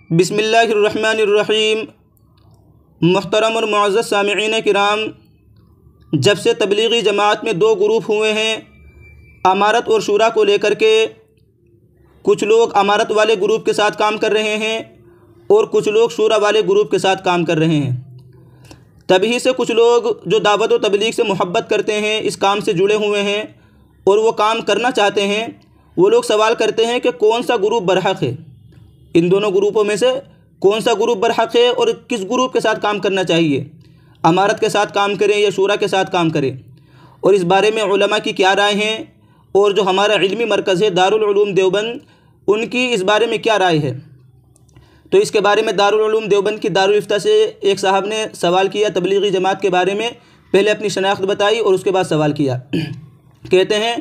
बिस्मिल्लाहिर्रहमानिर्रहीम। मुहतरम और मुअज़्ज़ज़ सामिईन किराम, जब से तबलीगी जमात में दो ग्रुप हुए हैं अमारत और शूरा को लेकर के, कुछ लोग अमारत वाले ग्रुप के साथ काम कर रहे हैं और कुछ लोग शूरा वाले ग्रुप के साथ काम कर रहे हैं। तभी से कुछ लोग जो दावत व तबलीग से मोहब्बत करते हैं, इस काम से जुड़े हुए हैं और वो काम करना चाहते हैं, वो लोग सवाल करते हैं कि कौन सा ग्रुप बरहक है, इन दोनों ग्रुपों में से कौन सा ग्रुप बरहक है और किस ग्रुप के साथ काम करना चाहिए, अमारत के साथ काम करें या शूरा के साथ काम करें, और इस बारे में उलमा की क्या राय हैं और जो हमारा इल्मी मरकज़ है दारुल उलूम देवबंद, उनकी इस बारे में क्या राय है। तो इसके बारे में दारुल उलूम देवबंद की दारुल इफ्ता से एक साहब ने सवाल किया तबलीगी जमात के बारे में। पहले अपनी शनाख्त बताई और उसके बाद सवाल किया। कहते हैं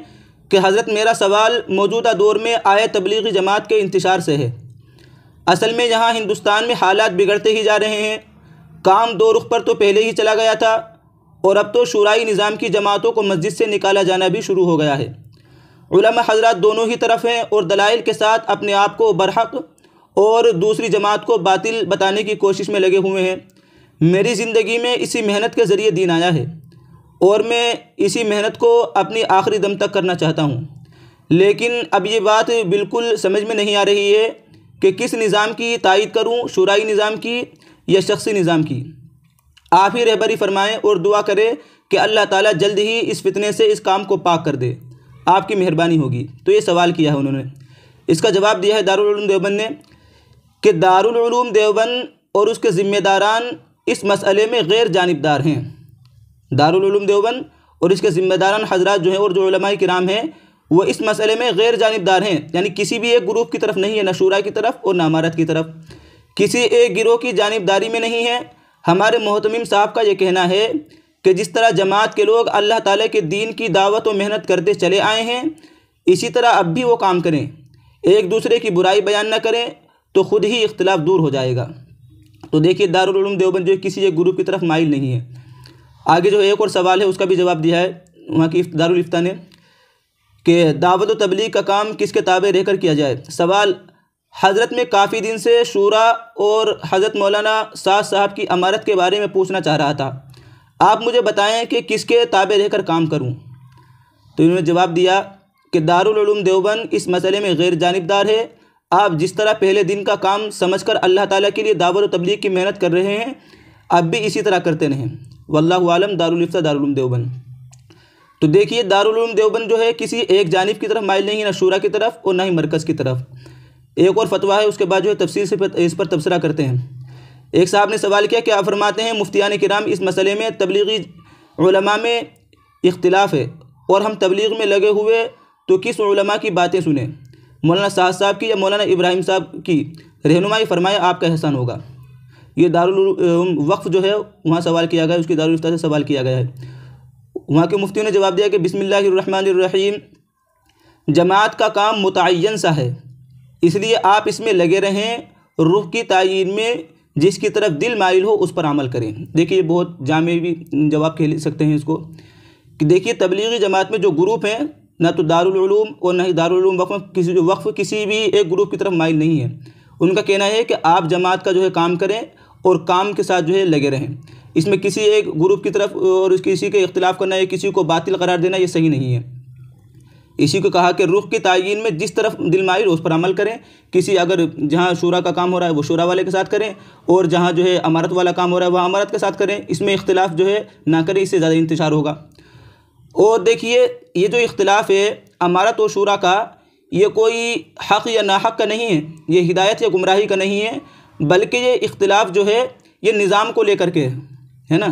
कि हज़रत, मेरा सवाल मौजूदा दौर में आए तबलीगी जमात के इंतशार से है। असल में यहाँ हिंदुस्तान में हालात बिगड़ते ही जा रहे हैं। काम दो रुख पर तो पहले ही चला गया था और अब तो शूराई निज़ाम की जमातों को मस्जिद से निकाला जाना भी शुरू हो गया है। उलमा हज़रात दोनों ही तरफ हैं और दलाइल के साथ अपने आप को बरहक और दूसरी जमात को बातिल बताने की कोशिश में लगे हुए हैं। मेरी ज़िंदगी में इसी मेहनत के ज़रिए दीन आया है और मैं इसी मेहनत को अपनी आखिरी दम तक करना चाहता हूँ। लेकिन अब ये बात बिल्कुल समझ में नहीं आ रही है कि किस निज़ाम की तायीद करूँ, शूराई निज़ाम की या शख्सी निज़ाम की। आप ही रहबरी फरमाएँ और दुआ करें कि अल्लाह ताला जल्द ही इस फितने से इस काम को पाक कर दे, आपकी मेहरबानी होगी। तो ये सवाल किया है उन्होंने। इसका जवाब दिया है दारुल उलूम देवबंद ने कि दारुल उलूम देवबंद और उसके ज़िम्मेदारान इस मसले में गैर जानिबदार हैं। दारुल उलूम देवबंद और इसके ज़िम्मेदारान हज़रात जो हैं और जो उलमाए किराम हैं, वो इस मसले में गैर जानिबदार हैं, यानी किसी भी एक ग्रुप की तरफ नहीं है, न शूरा की तरफ और न अमारत की तरफ, किसी एक गिरोह की जानिबदारी में नहीं है। हमारे मोहतमिम साहब का ये कहना है कि जिस तरह जमात के लोग अल्लाह ताला के दीन की दावत और मेहनत करते चले आए हैं, इसी तरह अब भी वो काम करें, एक दूसरे की बुराई बयान न करें, तो ख़ुद ही इख्तिलाफ दूर हो जाएगा। तो देखिए, दारुल उलूम देवबंद जो किसी एक ग्रुप की तरफ माइल नहीं है। आगे जो एक और सवाल है उसका भी जवाब दिया है वहाँ की दारुल इफ्ता ने कि दावत व तबलीग का काम किसके ताबे रहकर किया जाए। सवाल, हज़रत में काफ़ी दिन से शूरा और हज़रत मौलाना साद साहब की अमारत के बारे में पूछना चाह रहा था। आप मुझे बताएं कि किसके ताबे रहकर काम करूं। तो इन्होंने जवाब दिया कि दारुल उलूम देवबंद इस मसले में गैर जानिबदार है। आप जिस तरह पहले दिन का काम समझकर अल्लाह ताला के लिए दावत व तबलीग की मेहनत कर रहे हैं, अब भी इसी तरह करते रहें। वल्लाहु आलम। दारुल इफ्ता दारुल उलूम देवबंद। तो देखिए, दारुल उलूम देवबंद जो है किसी एक जानिब की तरफ माइल नहीं है, ना शूरा की तरफ और ना ही मरकज़ की तरफ। एक और फतवा है, उसके बाद जो है तफसील से इस पर तबसरा करते हैं। एक साहब ने सवाल किया कि आप फरमाते हैं मुफ्तियान किराम इस मसले में तबलीगी उलमा में इख्तिलाफ है और हम तबलीग में लगे हुए, तो किस उलमा की बातें सुने, मौलाना साद साहब की या मौलाना इब्राहिम साहब की? रहनुमाई फरमाया, आपका एहसान होगा। ये दारुल वक्फ जो है वहाँ सवाल किया गया है, उसकी दारुल इफ्ता से सवाल किया गया है। वहाँ के मुफ्तियों ने जवाब दिया कि बिस्मिल्लाहिर्रहमानिर्रहीम, जमात का काम मुतअय्यन सा है, इसलिए आप इसमें लगे रहें। रुख की तायीन में जिसकी तरफ दिल माइल हो उस पर अमल करें। देखिए, बहुत जामे भी जवाब कह सकते हैं इसको कि देखिए, तबलीगी जमात में जो ग्रुप हैं, ना तो दारुल उलूम और ना ही दारुल उलूम वक्फ किसी भी एक ग्रुप की तरफ माइल नहीं है। उनका कहना है कि आप जमात का जो है काम करें और काम के साथ जो है लगे रहें। इसमें किसी एक ग्रुप की तरफ और किसी के इख्तिलाफ करना या किसी को बातिल करार देना, ये सही नहीं है। इसी को कहा कि रुख की तायीन में जिस तरफ दिल माइल उस पर अमल करें। किसी अगर जहाँ शूरा का काम हो रहा है वो शूरा वाले के साथ करें और जहाँ जो है अमारत वाला काम हो रहा है वह अमारत के साथ करें। इसमें इख्तिलाफ जो है ना करें, इससे ज़्यादा इंतशार होगा। और देखिए, ये जो इख्तिलाफ है अमारत और शूरा का, ये कोई हक़ या नाहक़ का नहीं है, ये हिदायत या गुमराही का नहीं है, बल्कि ये इख्तिलाफ जो है ये निज़ाम को लेकर के है ना।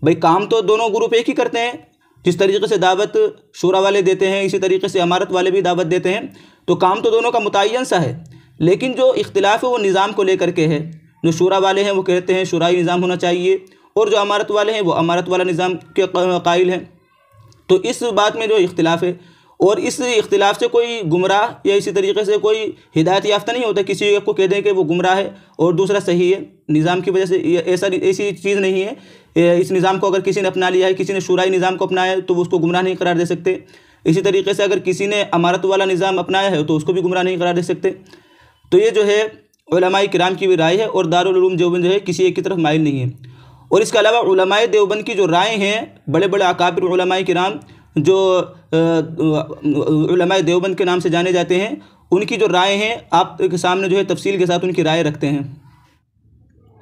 भाई, काम तो दोनों ग्रुप एक ही करते हैं। जिस तरीके से दावत शूरा वाले देते हैं, इसी तरीके से अमारत वाले भी दावत देते हैं, तो काम तो दोनों का मुतअय्यन सा है। लेकिन जो इख्तिलाफ है वो निज़ाम को लेकर के है। जो शूरा वाले हैं वो कहते हैं शूराई निज़ाम होना चाहिए और जो अमारत वाले हैं वो अमारत वाला निज़ाम के कायल हैं। तो इस बात में जो इख्तिलाफ है, और इस इख्तिलाफ से कोई गुमराह या इसी तरीके से कोई हिदायत याफ्ता नहीं होता। किसी एक को कह दें कि वो गुमराह है और दूसरा सही है, निज़ाम की वजह से ऐसी चीज़ नहीं है। इस निज़ाम को अगर किसी ने अपना लिया है, किसी ने शूराई निज़ाम को अपनाया है, तो उसको गुमराह नहीं करार दे सकते। इसी तरीके से अगर किसी ने अमारत वाला निज़ाम अपनाया है तो उसको भी गुमराह नहीं करार दे सकते। तो ये जो है उलमाए किराम की भी राय है और दारुल उलूम देवबंद जो है किसी एक की तरफ माइल नहीं है। और इसके अलावा उलमाए देवबंद की जो राय हैं, बड़े बड़े अकाबिर उलमाए किराम जो उलमाए देवबंद के नाम से जाने जाते हैं, उनकी जो राय हैं आपके सामने जो है तफसील के साथ उनकी राय रखते हैं।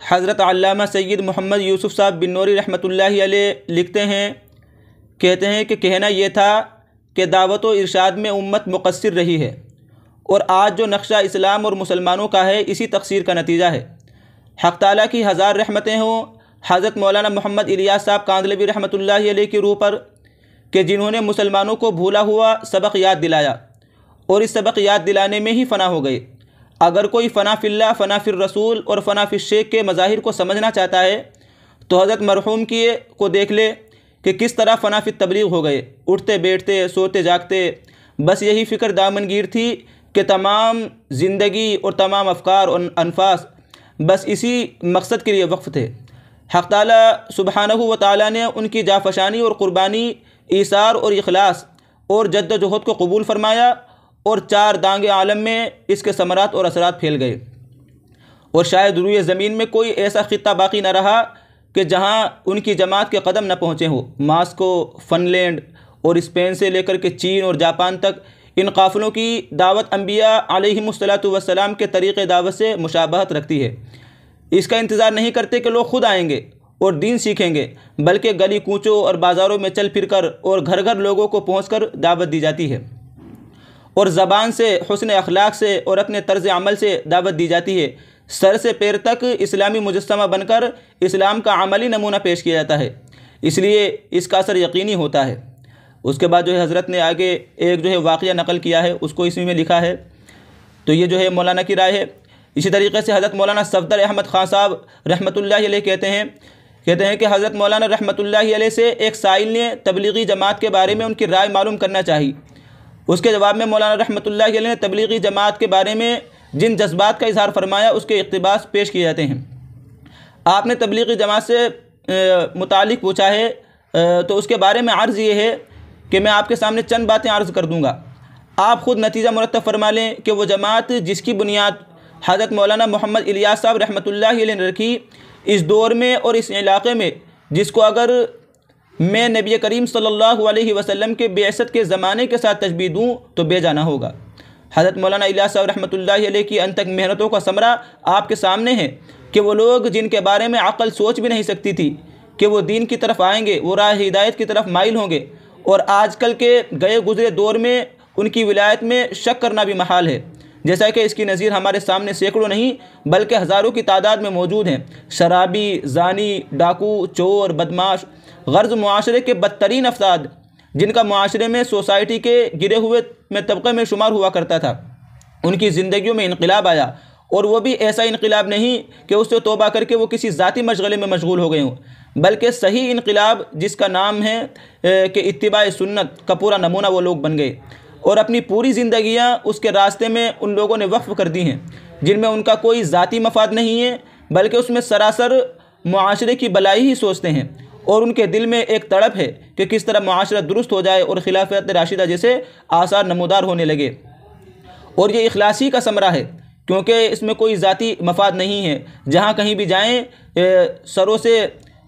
हज़रत अल्लामा सैयद मोहम्मद यूसुफ़ साहब बिन्नौरी रहमतुल्लाहि अलैह लिखते हैं, कहते हैं कि कहना यह था कि दावत व इरशाद में उम्मत मुक़स्सिर रही है और आज जो नक्शा इस्लाम और मुसलमानों का है इसी तक़सीर का नतीजा है। हक़ ताला की हज़ार रहमतें हों हज़रत मौलाना मोहम्मद इलियास साहब कांदलवी रहमतुल्लाहि अलैह की रूह पर, कि जिन्होंने मुसलमानों को भूला हुआ सबक याद दिलाया और इस सबक याद दिलाने में ही फ़ना हो गए। अगर कोई फ़ना फ़िल्लाह, फ़ना फ़िर रसूल और फ़ना फ़िर शेख के मज़ाहिर को समझना चाहता है तो हज़रत मरहूम को देख ले कि किस तरह फ़ना फ़िर तबलीग हो गए। उठते बैठते सोते जागते बस यही फ़िक्र दामनगीर थी कि तमाम ज़िंदगी और तमाम अफ़कार और अनफास बस इसी मकसद के लिए वक्फ़ थे। हक़ ताला सुब्हानहू व तआला ने उनकी जाफशानी और क़ुरबानी, ईसार और इखलास और जद्दोजहद को कबूल फ़रमाया और चार दांगे आलम में इसके समरात और असरात फैल गए। और शायद रूए ज़मीन में कोई ऐसा ख़ित्ता बाकी न रहा कि जहाँ उनकी जमात के कदम न पहुँचे हों। मास्को, फ़नलैंड और स्पेन से लेकर के चीन और जापान तक इन काफ़िलों की दावत अम्बिया अलैहिमुस्सलातु वस्सलाम के तरीक़े दावत से मुशाबहत रखती है। इसका इंतज़ार नहीं करते कि लोग खुद आएंगे और दीन सीखेंगे, बल्कि गली कूचों और बाज़ारों में चल फिर कर और घर घर लोगों को पहुँचकर दावत दी जाती है और ज़बान से, हुस्न अखलाक से और अपने तर्ज़ अमल से दावत दी जाती है। सर से पैर तक इस्लामी मुजस्समा बनकर इस्लाम का अमली नमूना पेश किया जाता है, इसलिए इसका असर यकीनी होता है। उसके बाद जो है हज़रत ने आगे एक जो है वाक़या नकल किया है, उसको इसमें में लिखा है, तो ये जो है मौलाना की राय है। इसी तरीके से हज़रत मौलाना सफ़दर अहमद ख़ान साहब रहमतुल्लाहि अलैह कहते हैं कि हज़रत मौलाना रहमतुल्लाहि अलैह से एक साइल ने तबलीगी जमात के बारे में उनकी राय मालूम करना चाहिए। उसके जवाब में मौलाना रहमतुल्लाहि अलैह ने तबलीगी जमात के बारे में जिन जज्बात का इजहार फरमाया उसके इक़्तिबास पेश किए जाते हैं। आपने तबलीगी जमात से मुतालिक पूछा है, तो उसके बारे में अर्ज़ ये है कि मैं आपके सामने चंद बातें अर्ज़ कर दूँगा, आप ख़ुद नतीजा मुरत्तब फरमा लें कि वो जमात जिसकी बुनियाद हज़रत मौलाना मोहम्मद इलियास साहब रहमतुल्लाहि अलैह ने रखी, इस दौर में और इस इलाक़े में, जिसको अगर मैं नबी करीम सल्लल्लाहु अलैहि वसल्लम के बेअसत के ज़माने के साथ तशबीह दूँ तो बेजाना होगा। हज़रत मौलाना इलियास साहब रहमतुल्लाहि अलैह की अनतक मेहनतों का समरा आपके सामने है कि वो लोग जिनके बारे में अक़ल सोच भी नहीं सकती थी कि वो दीन की तरफ आएंगे, वो राह हिदायत की तरफ माइल होंगे, और आजकल के गए गुज़रे दौर में उनकी विलायत में शक करना भी महाल है, जैसा कि इसकी नज़ीर हमारे सामने सैकड़ों नहीं बल्कि हज़ारों की तादाद में मौजूद हैं। शराबी, ज़ानी, डाकू, चोर, बदमाश, गर्ज़ मुआशरे के बदतरीन अफसाद, जिनका मुआशरे में सोसाइटी के गिरे हुए में तबक़े में शुमार हुआ करता था, उनकी ज़िंदगियों में इनक़िलाब आया, और वो भी ऐसा इनक़िलाब नहीं कि उससे तौबा करके वो किसी ज़ाती मशगले में मशगूल हो गए हों, बल्कि सही इनक़िलाब जिसका नाम है कि इत्तिबाए सुन्नत का पूरा नमूना वो लोग बन गए और अपनी पूरी ज़िंदगियाँ उसके रास्ते में उन लोगों ने वक्फ़ कर दी हैं, जिनमें उनका कोई ज़ाती मफाद नहीं है, बल्कि उसमें सरासर मुआशरे की भलाई ही सोचते हैं, और उनके दिल में एक तड़प है कि किस तरह मुआशरा दुरुस्त हो जाए और खिलाफत राशिदा जैसे आसार नमूदार होने लगे। और ये इखलासी का समरा है, क्योंकि इसमें कोई ज़ाती मफाद नहीं है। जहाँ कहीं भी जाएँ सरों से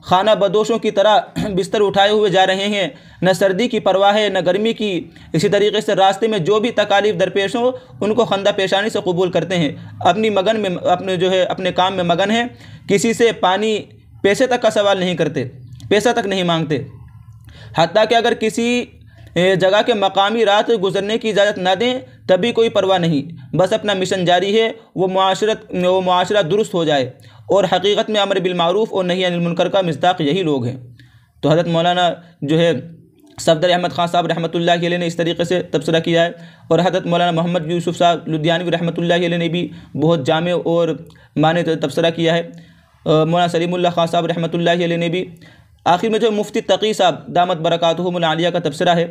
खाना बदोशों की तरह बिस्तर उठाए हुए जा रहे हैं, न सर्दी की परवाह है न गर्मी की। इसी तरीके से रास्ते में जो भी तकालीफ दरपेश हो उनको खंदा पेशानी से कबूल करते हैं, अपनी मगन में अपने काम में मगन हैं, किसी से पानी पैसे तक का सवाल नहीं करते, पैसा तक नहीं मांगते। हत्ता कि अगर किसी जगह के मकामी रात गुजरने की इजाज़त ना दें तभी कोई परवाह नहीं, बस अपना मिशन जारी है, वो मुआशरा दुरुस्त हो जाए। और हकीकत में अमर बिल मारूफ़ और नही अनिल मुनकर का मिस्दाक़ यही लोग हैं। तो हज़रत मौलाना जो है सफ़दर अहमद ख़ान साहब रहमतुल्लाहि अलैह ने इस तरीके से तबसरा किया है, और हज़रत मौलाना मोहम्मद यूसुफ़ साहब लुधियानवी रहमतुल्लाहि अलैह ने भी बहुत जामे और माने तबसरा किया है। मौलाना सलीमुल्लाह ख़ान साहब रहमतुल्लाहि अलैह ने भी। आखिर में जो मुफ्ती तक़ी साहब दामत बरकातुहुमुल आलिया का तबसरा है,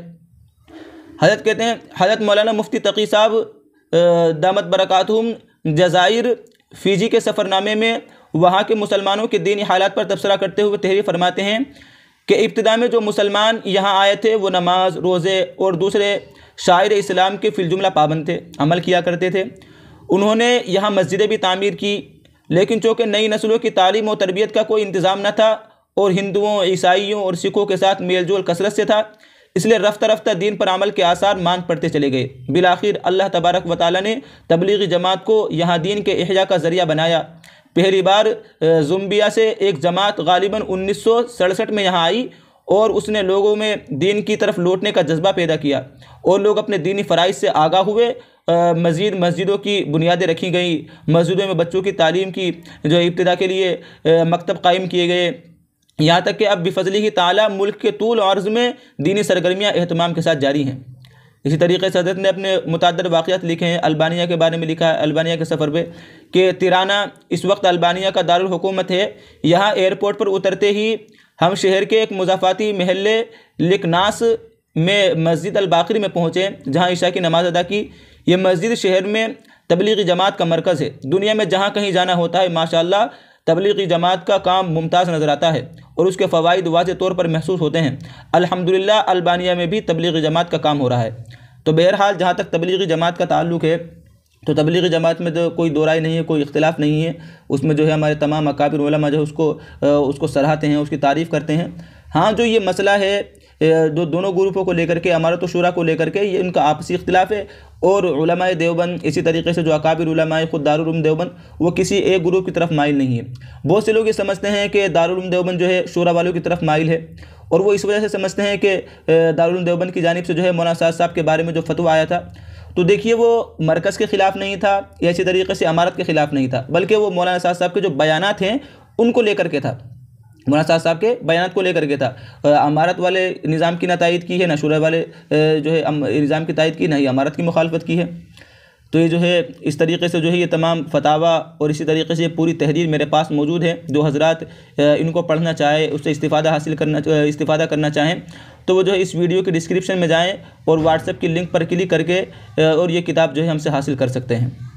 हज़रत कहते हैं, हज़रत मौलाना मुफ्ती तक़ी साहब दामत बरकातुहुम जज़ाइर फ़िजी के सफ़रनामे में वहाँ के मुसलमानों के दीनी हालात पर तबसरा करते हुए तहरीर फरमाते हैं कि इब्तिदा में जो मुसलमान यहाँ आए थे वो नमाज, रोज़े और दूसरे शायर इस्लाम के फिलजुमला पाबंद थे, अमल किया करते थे, उन्होंने यहाँ मस्जिदें भी तामीर की, लेकिन चूँकि नई नस्लों की तालीम और तरबियत का कोई इंतज़ाम न था और हिंदुओं, ईसाइयों और सिखों के साथ मेल जोल कसरत से था, इसलिए रफ्ता रफ्ता दीन पर अमल के आसार मान पड़ते चले गए। बिलाखिर अल्लाह तबारक व तआला ने तबलीगी जमात को यहाँ दीन के इहया का ज़रिया बनाया। पहली बार ज़ुम्बिया से एक जमात गालिबन 1967 में यहाँ आई और उसने लोगों में दीन की तरफ लौटने का जज्बा पैदा किया और लोग अपने दीनी फ़राइज़ से आगाह हुए। मज़ीद मस्जिदों की बुनियादें रखी गई, मस्जिदों में बच्चों की तालीम की जो इब्तिदा के लिए मकतब कायम किए गए, यहाँ तक कि अब बिफज़लिही ताला मुल्क के तूल और अर्ज़ में दीनी सरगर्मियाँ एहतमाम के साथ जारी हैं। इसी तरीके से हज़रत ने अपने मुतअद्दिद वाक़ियात लिखे हैं। अल्बानिया के बारे में लिखा है, अल्बानिया के सफ़र पे, कि तिराना इस वक्त अल्बानिया का दारुल हुकूमत है। यहाँ एयरपोर्ट पर उतरते ही हम शहर के एक मुज़ाफ़ाती महल्ले लिकनास में मस्जिद अल बाक़री में पहुँचे, जहाँ इशा की नमाज़ अदा की। ये मस्जिद शहर में तबलीगी जमात का मरकज़ है। दुनिया में जहाँ कहीं जाना होता है माशाअल्लाह तबलीगी जमात का काम मुमताज़ नज़र आता है और उसके फ़वाइद वाज़े तौर पर महसूस होते हैं। अल्हम्दुलिल्लाह अल्बानिया में भी तबलीगी जमात का काम हो रहा है। तो बहरहाल जहाँ तक तबलीगी जमात का ताल्लुक़ है, तो तबलीगी जमात में तो कोई दो राय नहीं है, कोई इख्तिलाफ़ नहीं है। उसमें जो है हमारे तमाम अकाबिर उलमा जो है उसको सराहते हैं, उसकी तारीफ़ करते हैं। हाँ, जो ये मसला है जो दोनों ग्रुपों को लेकर के, अमारत और शूरा को लेकर के, ये इनका आपसी इख्तिलाफ़ है। और उलमाए देवबंद, इसी तरीके से जो अकाबिर उलमाए खुद दारुल उलूम देवबंद, वो किसी एक ग्रुप की तरफ माइल नहीं है। बहुत से लोग ये समझते हैं कि दारुल उलूम देवबंद जो है शूरा वालों की तरफ माइल है, और वो इस वजह से समझते हैं कि दारुल उलूम देवबंद की जानिब से जो है मौलाना साद साहब के बारे में जो फतवा आया था, तो देखिए वो मरकज़ के ख़िलाफ़ नहीं था या इसी तरीके से अमारत के ख़िलाफ़ नहीं था, बल्कि वो मौलाना साद साहब के जो बयानात हैं उनको लेकर के था। मौलाना साद साहब के बयानात को लेकर के था। अमारत वाले निज़ाम की ना तायद की है, ना शूरा वाले जो है निज़ाम की तायद की, ना ही अमारत की मुखालफत की है। तो ये जो है इस तरीके से जो है ये तमाम फतावा और इसी तरीके से ये पूरी तहरीर मेरे पास मौजूद है। जो हज़रात इनको पढ़ना चाहे, उससे इस्तिफ़ादा करना चाहें, तो वो जो है इस वीडियो के डिस्क्रिप्शन में जाएँ और व्हाट्सएप की लिंक पर क्लिक करके और ये किताब जो है हमसे हासिल कर सकते हैं।